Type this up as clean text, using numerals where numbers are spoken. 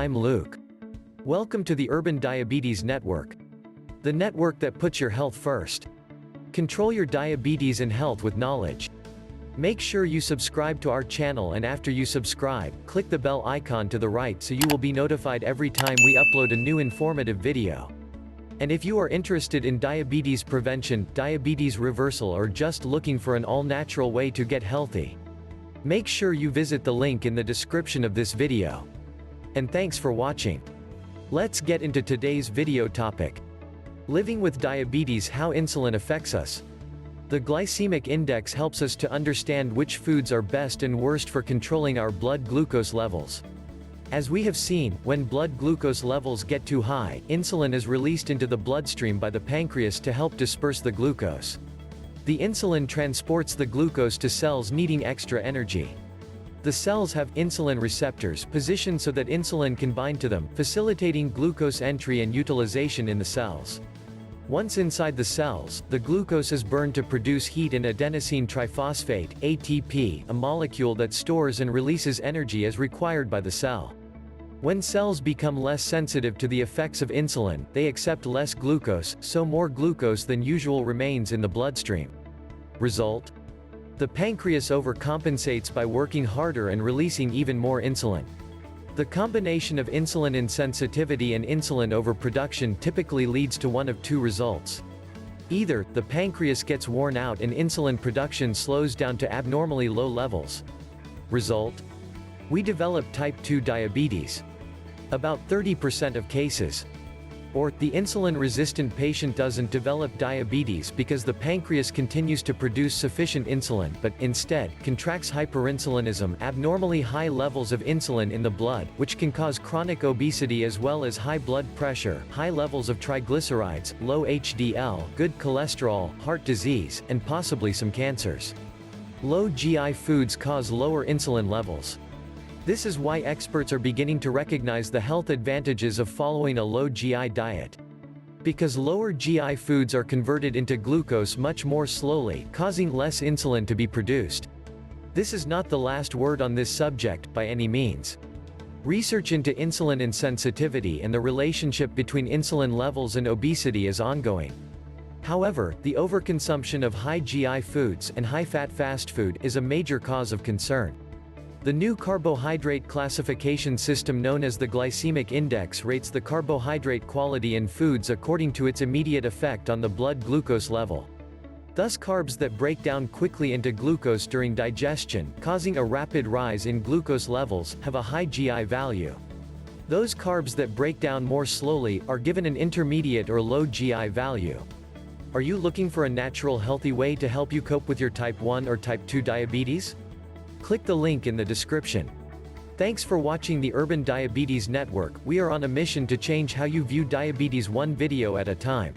I'm Luke. Welcome to the Urban Diabetes Network, the network that puts your health first. Control your diabetes and health with knowledge. Make sure you subscribe to our channel, and after you subscribe, click the bell icon to the right so you will be notified every time we upload a new informative video. And if you are interested in diabetes prevention, diabetes reversal, or just looking for an all-natural way to get healthy, make sure you visit the link in the description of this video. And thanks for watching. Let's get into today's video topic. Living with diabetes: how insulin affects us. The glycemic index helps us to understand which foods are best and worst for controlling our blood glucose levels. As we have seen, when blood glucose levels get too high, insulin is released into the bloodstream by the pancreas to help disperse the glucose. The insulin transports the glucose to cells needing extra energy. The cells have insulin receptors positioned so that insulin can bind to them, facilitating glucose entry and utilization in the cells. Once inside the cells, the glucose is burned to produce heat and adenosine triphosphate, ATP, a molecule that stores and releases energy as required by the cell. When cells become less sensitive to the effects of insulin, they accept less glucose, so more glucose than usual remains in the bloodstream. Result? The pancreas overcompensates by working harder and releasing even more insulin. The combination of insulin insensitivity and insulin overproduction typically leads to one of two results. Either the pancreas gets worn out and insulin production slows down to abnormally low levels. Result? We develop type 2 diabetes. About 30% of cases. Or, the insulin-resistant patient doesn't develop diabetes because the pancreas continues to produce sufficient insulin, but, instead, contracts hyperinsulinism, abnormally high levels of insulin in the blood, which can cause chronic obesity as well as high blood pressure, high levels of triglycerides, low HDL, good cholesterol, heart disease, and possibly some cancers. Low GI foods cause lower insulin levels. This is why experts are beginning to recognize the health advantages of following a low GI diet. Because lower GI foods are converted into glucose much more slowly, causing less insulin to be produced. This is not the last word on this subject, by any means. Research into insulin insensitivity and the relationship between insulin levels and obesity is ongoing. However, the overconsumption of high GI foods and high-fat fast food is a major cause of concern. The new carbohydrate classification system known as the glycemic index rates the carbohydrate quality in foods according to its immediate effect on the blood glucose level. Thus, carbs that break down quickly into glucose during digestion, causing a rapid rise in glucose levels, have a high GI value. Those carbs that break down more slowly are given an intermediate or low GI value. Are you looking for a natural, healthy way to help you cope with your type 1 or type 2 diabetes? Click the link in the description. Thanks for watching the Urban Diabetes Network. We are on a mission to change how you view diabetes, one video at a time.